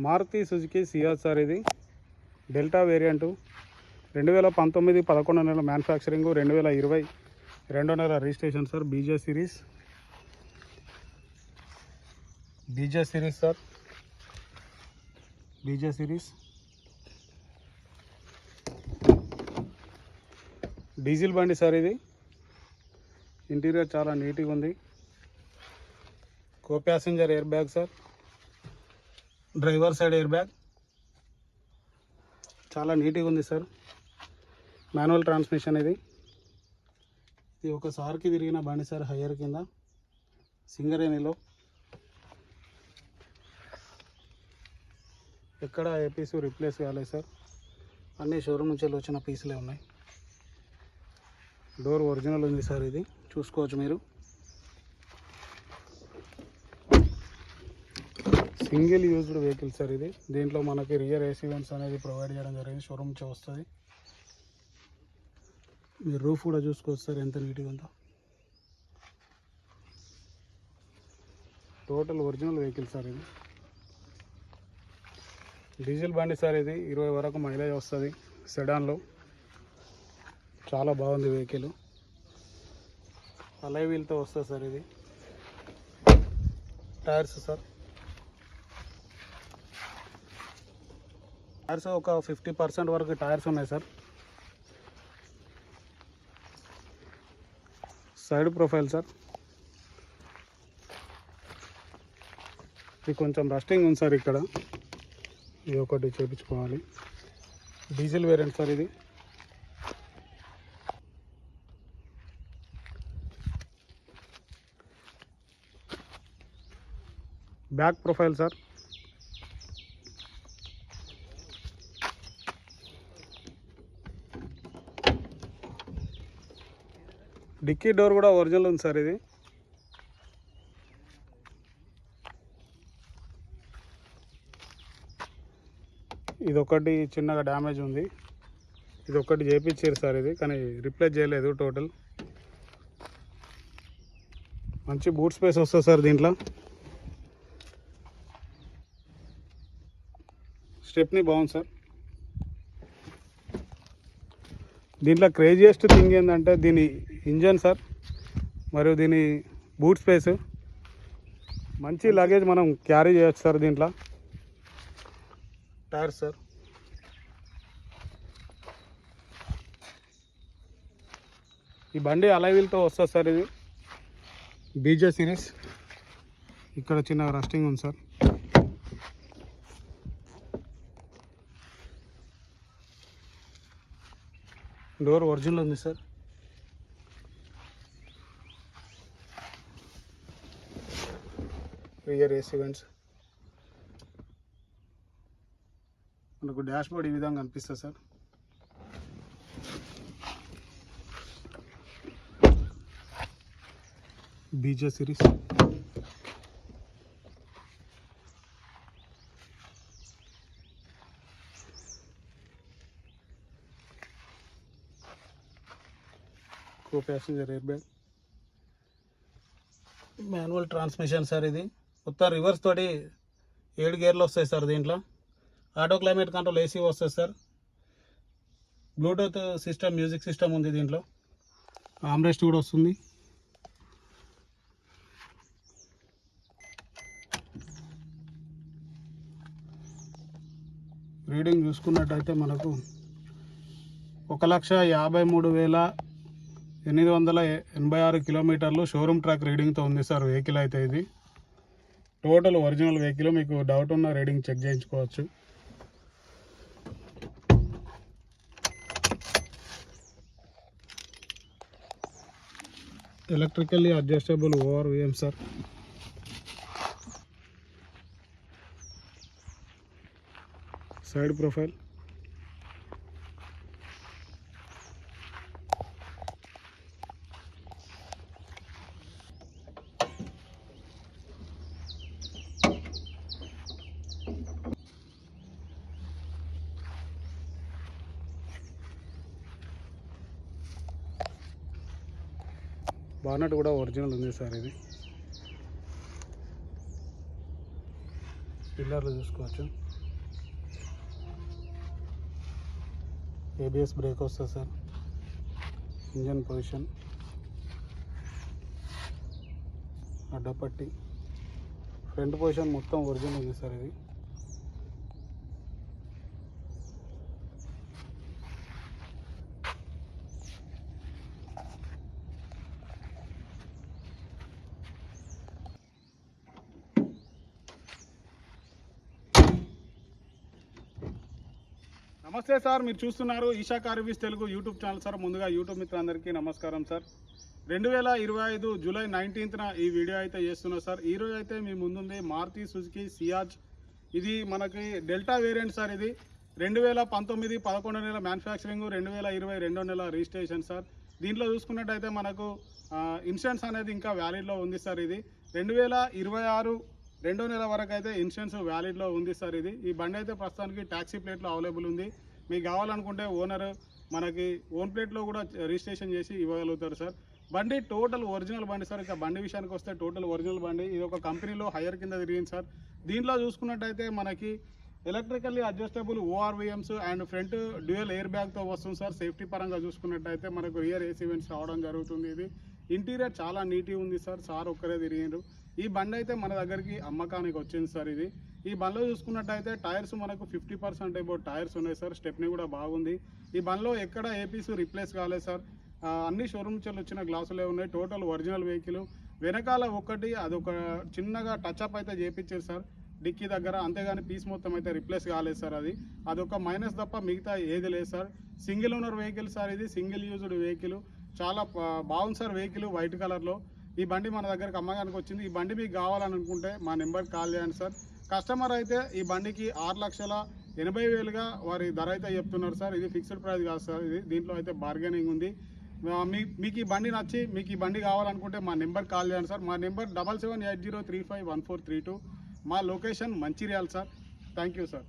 Maruti Suzuki Ciaz sir. ఇది delta variant 2019 11 నెలల manufacturing, 2020 2వ నెల registration sir. బీజే series sir. బీజే series diesel బండి సార్. ఇది ఇంటీరియర్ చాలా నీట్గా ఉంది. Co passenger air bag sir. Driver side air bag చాలా నీట్గా ఉంది సార్. Manual transmission. ఇది ఒకసారికి తిరిగిన బండి సార్. హయ్యర్ కింద సింగరేణిలో ఎక్కడ ఏ పీసు రిప్లేస్ కాలేదు సార్. అన్నీ షోరూమ్ నుంచి వచ్చిన పీసులే ఉన్నాయి. డోర్ ఒరిజినల్ ఉంది సార్. ఇది చూసుకోవచ్చు మీరు. Single used vehicle sir. ఇది దీంట్లో మనకి రియర్ ఏసీ వెంట్స్ అనేది ప్రొవైడ్ చేయడం జరిగింది. షోరూమ్ నుంచి వస్తుంది. మీరు రూఫ్ కూడా చూసుకోవచ్చు సార్ ఎంత నీట్గా ఉందో. Total original vehicle sir. ఇది డీజిల్ బండి సార్. ఇది 20 వరకు మైలేజ్ వస్తుంది సెడాన్లో. చాలా బాగుంది వెహికల్. అలై వీల్తో వస్తుంది సార్. ఇది టైర్స్ సార్. టైర్స్ ఒక 50% వరకు టైర్స్ ఉన్నాయి సార్. Side profile sir. ఇది కొంచెం రస్టింగ్ ఉంది సార్. ఇక్కడ ఇది ఒకటి చేయించుకోవాలి. Diesel variant sir. ఇది back profile sir. Dickey door కూడా ఒరిజినల్ ఉంది సార్. ఇది ఒకటి చిన్నగా డ్యామేజ్ ఉంది. ఇది ఒకటి చేయించారు సార్. ఇది కానీ రిప్లేస్ చేయలేదు. టోటల్ మంచి బూట్ స్పేస్ వస్తుంది సార్. దీంట్లో స్టెప్నీ బాగుంది సార్. దీంట్లో క్రేజియస్ట్ థింగ్ ఏంటంటే దీని ఇంజన్ సార్, మరియు దీని బూట్ స్పేస్. మంచి లగేజ్ మనం క్యారీ చేయొచ్చు సార్ దీంట్లో. Tyres sir. ఈ బండి అలై వీల్తో వస్తుంది సార్. ఇది బీజే సిరీస్. ఇక్కడ చిన్న రస్టింగ్ ఉంది సార్. డోర్ ఒరిజినల్ ఉంది సార్. Rear AC vents. మనకు డాష్ బోర్డ్ ఈ విధంగా కనిపిస్తుంది sir. బీజే series. Co passenger air bag. Manual transmission sir. ఇది మొత్తం రివర్స్ తోటి 7 గేర్లు వస్తాయి సార్. దీంట్లో ఆటో క్లైమేట్ కంట్రోల్ ఏసీ వస్తుంది sir. Bluetooth system, music system ఉంది దీంట్లో. ఆమ్రెస్ట్ కూడా వస్తుంది. రీడింగ్ చూసుకున్నట్టయితే మనకు 1,53,886 కిలోమీటర్లు షోరూమ్ ట్రాక్ రీడింగ్తో ఉంది సార్ వెహికల్ అయితే. ఇది టోటల్ ఒరిజినల్ వెహికల్. మీకు డౌట్ ఉన్న రీడింగ్ చెక్ చేయించుకోవచ్చు. Electrically adjustable ORVM sir. Side profile. Bonnet కూడా ఒరిజినల్ ఉంది సార్. ఇది పిల్లర్లు చూసుకోవచ్చు. ఏబిఎస్ బ్రేక్ వస్తుంది సార్. ఇంజన్ పొజిషన్, అడ్డపట్టి, ఫ్రంట్ పొజిషన్ మొత్తం ఒరిజినల్ ఉంది సార్ ఇది. నమస్తే సార్, మీరు చూస్తున్నారు Eesha car reviews Telugu YouTube channel sir. ముందుగా యూట్యూబ్ మిత్రులందరికీ నమస్కారం సార్. 2025 జూలై 19న ఈ వీడియో అయితే చేస్తున్నా సార్. ఈరోజు అయితే మీ ముందుంది మారుతి సుజుకి సియాజ్. ఇది మనకి డెల్టా వేరియంట్ సార్. ఇది 2019 11 నెల మ్యానుఫ్యాక్చరింగ్, 2020 2వ నెల రిజిస్ట్రేషన్ సార్. దీంట్లో చూసుకున్నట్టయితే మనకు ఇన్సూరెన్స్ అనేది ఇంకా వ్యాలిడ్లో ఉంది సార్. ఇది 2026 2వ నెల వరకు అయితే ఇన్సూరెన్స్ వ్యాలిడ్లో ఉంది సార్. ఇది ఈ బండి అయితే ప్రస్తుతానికి ట్యాక్సీ ప్లేట్లో అవైలబుల్ ఉంది. మీకు కావాలనుకుంటే ఓనర్ మనకి ఓన్ ప్లేట్లో కూడా రిజిస్ట్రేషన్ చేసి ఇవ్వగలుగుతారు సార్. బండి టోటల్ ఒరిజినల్ బండి సార్. ఇక బండి విషయానికి వస్తే టోటల్ ఒరిజినల్ బండి. ఇది ఒక కంపెనీలో హైయర్ కింద తిరిగింది సార్. దీంట్లో చూసుకున్నట్టయితే మనకి electrically adjustable ORVMs and front dual air బ్యాగ్తో వస్తుంది సార్. సేఫ్టీ పరంగా చూసుకున్నట్టయితే మనకు రియర్ ఏసీ వెంట్స్ రావడం జరుగుతుంది. ఇది ఇంటీరియర్ చాలా నీట్గా ఉంది సార్. సార్ ఒక్కరే తిరిగిండ్రు. ఈ బండి అయితే మన దగ్గరికి అమ్మకానికి వచ్చింది సార్. ఇది ఈ బండిలో చూసుకున్నట్టయితే టైర్స్ మనకు 50% అబౌట్ టైర్స్ ఉన్నాయి సార్. స్టెప్నీ కూడా బాగుంది. ఈ బండిలో ఎక్కడ ఏపీస్ రిప్లేస్ కాలేదు సార్. అన్ని షోరూమ్ నుంచి వచ్చిన గ్లాసులే ఉన్నాయి. Total original vehicle. వెనకాల ఒకటి అదొక చిన్నగా టచ్అప్ అయితే చేయించారు సార్ డిక్కీ దగ్గర, అంతేగాని పీస్ మొత్తం అయితే రిప్లేస్ కాలేదు సార్. అదొక మైనస్ తప్ప మిగతా ఏది లేదు sir. Single owner vehicle sir. ఇది సింగిల్ యూజ్డ్ వెహికల్. చాలా బాగుంది సార్ వెహికల్, వైట్ కలర్లో. ఈ బండి మన దగ్గరకు అమ్మకానికి వచ్చింది. ఈ బండి మీకు కావాలనుకుంటే మా నెంబర్కి కాల్ చేయండి సార్. కస్టమర్ అయితే ఈ బండికి 6,80,000గా వారి ధర అయితే చెప్తున్నారు సార్. ఇది ఫిక్స్డ్ ప్రైస్ కాదు సార్. ఇది దీంట్లో అయితే బార్గెనింగ్ ఉంది. మీకు ఈ బండి నచ్చి మీకు ఈ బండి కావాలనుకుంటే మా నెంబర్కి కాల్ చేయండి సార్. మా నెంబర్ 7780351432. మా location Mancherial sir. Thank you sir.